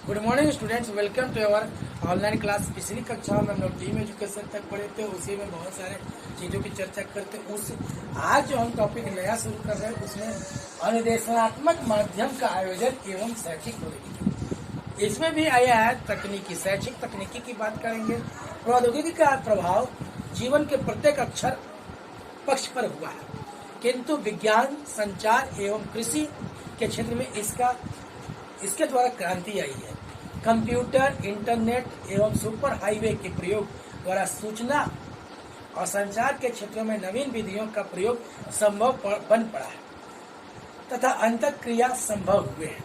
Good morning students, welcome to our online class. पिछली कक्षा में हम लोग टीम एजुकेशन तक पढ़े थे, उसी में बहुत सारे चीज़ों की चर्चा करते। उस आज जो हम टॉपिक नया शुरू कर रहे हैं उसमें अनुदेशनात्मक माध्यम का आयोजन एवं शैक्षिक प्रौद्योगिकी, इसमें भी आया है तकनीकी। शैक्षिक तकनीकी की बात करेंगे। प्रौद्योगिकी का प्रभाव जीवन के प्रत्येक अक्षर पक्ष पर हुआ है, किंतु विज्ञान, संचार एवं कृषि के क्षेत्र में इसके द्वारा क्रांति आई है। कंप्यूटर, इंटरनेट एवं सुपर हाईवे के प्रयोग द्वारा सूचना और संचार के क्षेत्रों में नवीन विधियों का प्रयोग संभव बन पड़ा है तथा अंतःक्रिया संभव हुए हैं।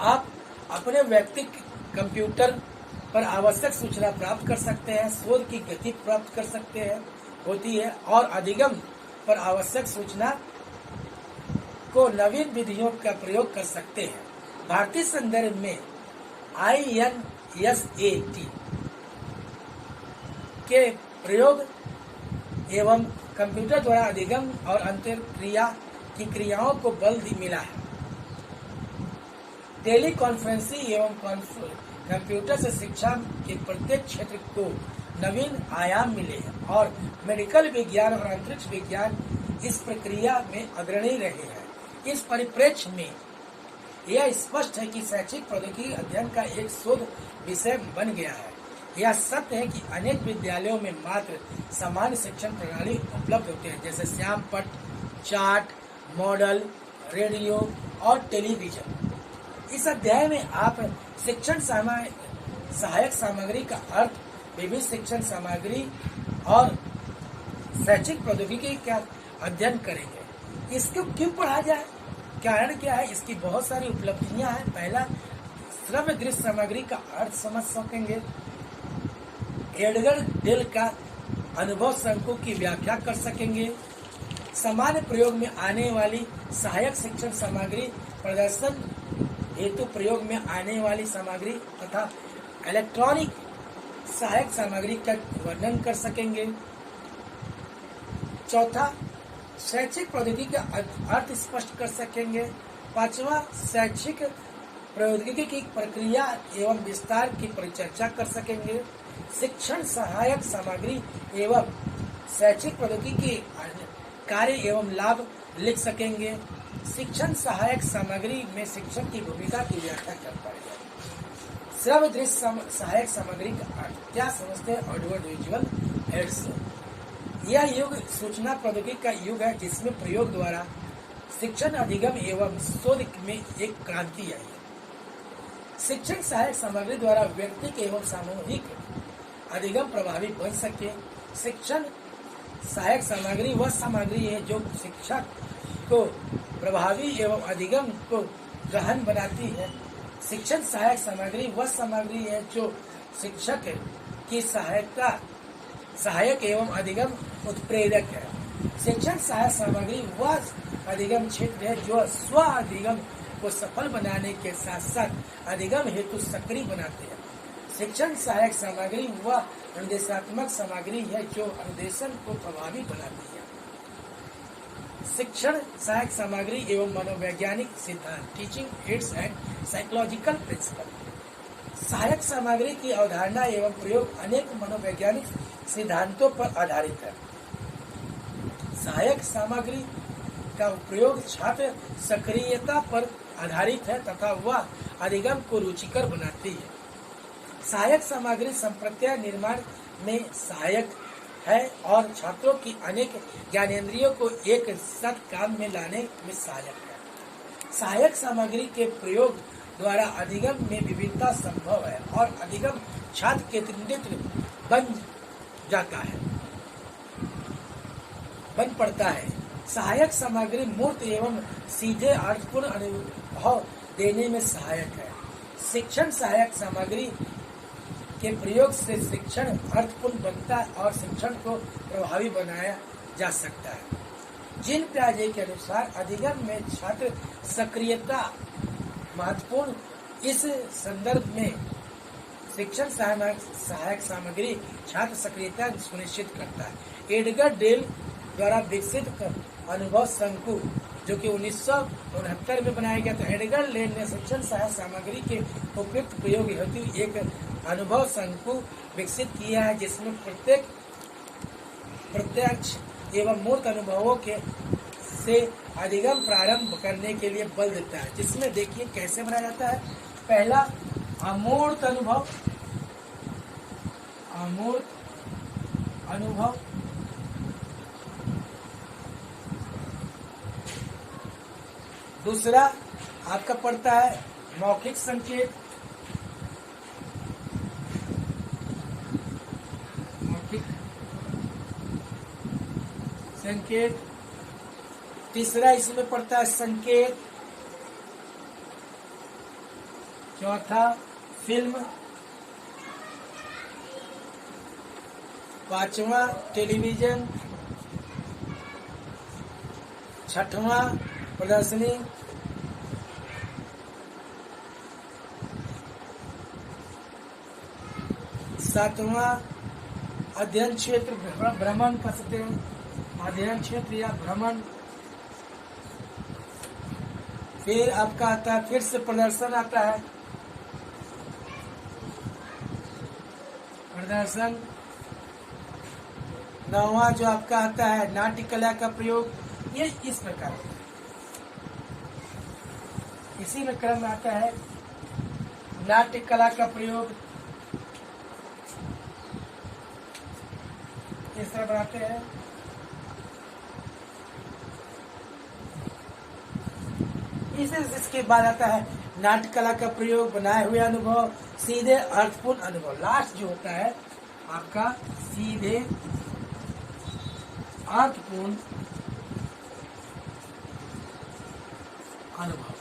आप अपने व्यक्तिगत कंप्यूटर पर आवश्यक सूचना प्राप्त कर सकते हैं, शोध की गति प्राप्त कर सकते हैं होती है और अधिगम पर आवश्यक सूचना को नवीन विधियों का प्रयोग कर सकते हैं। भारतीय संदर्भ में INSAT के प्रयोग एवं कंप्यूटर द्वारा अधिगम और अंतःक्रिया की क्रियाओं को बल मिला है। टेली कॉन्फ्रेंसिंग एवं कंप्यूटर से शिक्षा के प्रत्येक क्षेत्र को नवीन आयाम मिले हैं और मेडिकल विज्ञान और अंतरिक्ष विज्ञान इस प्रक्रिया में अग्रणी रहे हैं। इस परिप्रेक्ष्य में यह स्पष्ट है कि शैक्षिक प्रौद्योगिकी अध्ययन का एक शोध विषय बन गया है। यह सत्य है कि अनेक विद्यालयों में मात्र सामान्य शिक्षण प्रणाली उपलब्ध होते हैं, जैसे श्यामपट्ट, चार्ट, मॉडल, रेडियो और टेलीविजन। इस अध्याय में आप शिक्षण सहायक सामग्री का अर्थ, विभिन्न शिक्षण सामग्री और शैक्षिक प्रौद्योगिकी का अध्ययन करेंगे। इसको क्यों पढ़ा जाए, कारण क्या है, इसकी बहुत सारी उपलब्धियां हैं। पहला, श्रव्य दृश्य सामग्री का अर्थ समझ सकेंगे। एडगर डेल का अनुभव शंकु की व्याख्या कर सकेंगे। सामान्य प्रयोग में आने वाली सहायक शिक्षण सामग्री, प्रदर्शन हेतु प्रयोग में आने वाली सामग्री तथा इलेक्ट्रॉनिक सहायक सामग्री का वर्णन कर सकेंगे। चौथा, शैक्षिक प्रौद्योगिकी का अर्थ स्पष्ट कर सकेंगे। पांचवा, शैक्षिक प्रौद्योगिकी की प्रक्रिया एवं विस्तार की परिचर्चा कर सकेंगे। शिक्षण सहायक सामग्री एवं शैक्षिक प्रौद्योगिकी के कार्य एवं लाभ लिख सकेंगे। शिक्षण सहायक सामग्री में शिक्षक की भूमिका की व्याख्या कर पाएंगे। श्रव्य दृश्य सहायक सामग्री का अर्थ क्या समझते हैं? Audio visual aids. यह युग सूचना प्रौद्योगिकी का युग है, जिसमें प्रयोग द्वारा शिक्षण, अधिगम एवं शोध में एक क्रांति आई है। शिक्षण सहायक सामग्री द्वारा व्यक्तिगत एवं सामूहिक अधिगम प्रभावी बन सके। शिक्षण सहायक सामग्री वह सामग्री है जो शिक्षक को प्रभावी एवं अधिगम को गहन बनाती है। शिक्षण सहायक सामग्री वह सामग्री है जो शिक्षक की सहायक एवं अधिगम उत्प्रेरक है। शिक्षण सहायक सामग्री वह अधिगम क्षेत्र है जो स्व अधिगम को सफल बनाने के साथ साथ अधिगम हेतु सक्रिय बनाते हैं। शिक्षण सहायक सामग्री वह अनुदेशात्मक सामग्री है जो अनुदेशन को प्रभावी बनाती है। शिक्षण सहायक सामग्री एवं मनोवैज्ञानिक सिद्धांत, teaching aids and psychological principle. सहायक सामग्री की अवधारणा एवं प्रयोग अनेक मनोवैज्ञानिक सिद्धांतों पर आधारित है। सहायक सामग्री का प्रयोग छात्र सक्रियता पर आधारित है तथा वह अधिगम को रुचिकर बनाती है। सहायक सामग्री संप्रत्यय निर्माण में सहायक है और छात्रों की अनेक ज्ञानेंद्रियों को एक साथ काम में लाने में सहायक है। सहायक सामग्री के प्रयोग द्वारा अधिगम में विविधता संभव है और अधिगम छात्र केंद्रित बन पड़ता है। सहायक सामग्री मूर्त एवं सीधे अर्थपूर्ण अनुभव देने में सहायक है। शिक्षण सहायक सामग्री के प्रयोग से शिक्षण अर्थपूर्ण बनता है और शिक्षण को प्रभावी बनाया जा सकता है। जिन पियाजे के अनुसार अधिगम में छात्र सक्रियता महत्वपूर्ण। इस संदर्भ में शिक्षण सहायक सामग्री छात्र सक्रियता सुनिश्चित करता है। एडगर डेल द्वारा विकसित अनुभव शंकु जो कि 1969 में बनाया गया था। एडगर लेन ने शिक्षण सहायक सामग्री के उपयुक्त प्रयोग हेतु एक अनुभव शंकु विकसित किया है, जिसमें प्रत्यक्ष एवं मूर्त अनुभवों के से अधिगम प्रारंभ करने के लिए बल देता है। जिसमें देखिए कैसे बनाया जाता है। पहला अमूर्त अनुभव, दूसरा आपका पड़ता है मौखिक संकेत, तीसरा इसमें पड़ता है संकेत, चौथा फिल्म, पांचवा टेलीविजन, छठवां प्रदर्शनी, सातवां अध्ययन क्षेत्र भ्रमण कर सकते हैं, अध्ययन क्षेत्र या भ्रमण। फिर आपका आता है, फिर से प्रदर्शन आता है, प्रदर्शन। नौवां जो आपका आता है नाट्य कला का प्रयोग। ये इस प्रकार होता है। इसी में क्रम में आता है नाट्य कला का प्रयोग। इस तरह बनाते हैं। इसके बाद आता है नाट्य कला का प्रयोग, बनाए हुए अनुभव, सीधे अर्थपूर्ण अनुभव। लास्ट जो होता है आपका सीधे अर्थपूर्ण अनुभव।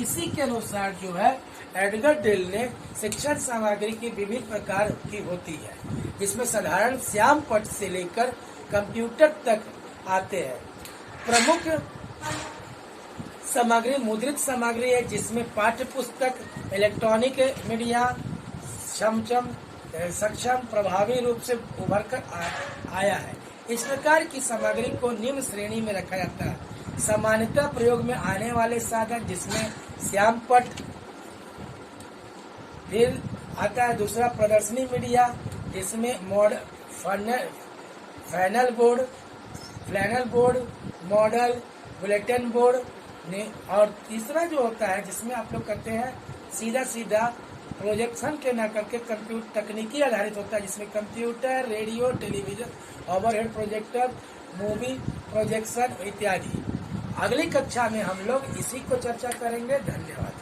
इसी के अनुसार जो है एडगर डेल ने शिक्षण सामग्री की विभिन्न प्रकार की होती है, जिसमें साधारण श्याम पट से लेकर कंप्यूटर तक आते हैं। प्रमुख सामग्री मुद्रित सामग्री है, जिसमें पाठ्य पुस्तक, इलेक्ट्रॉनिक मीडिया सक्षम प्रभावी रूप से उभर कर आया है। इस प्रकार की सामग्री को निम्न श्रेणी में रखा जाता है। सामान्यतः प्रयोग में आने वाले साधन, जिसमें श्याम पट, फिर आता है दूसरा प्रदर्शनी मीडिया, जिसमें flannel board, model, bulletin board ने, और तीसरा जो होता है जिसमें आप लोग करते हैं सीधा प्रोजेक्शन के न करके कंप्यूटर तकनीकी आधारित होता है, जिसमें computer, radio, television, overhead projector, movie projection इत्यादि। अगली कक्षा में हम लोग इसी को चर्चा करेंगे। धन्यवाद।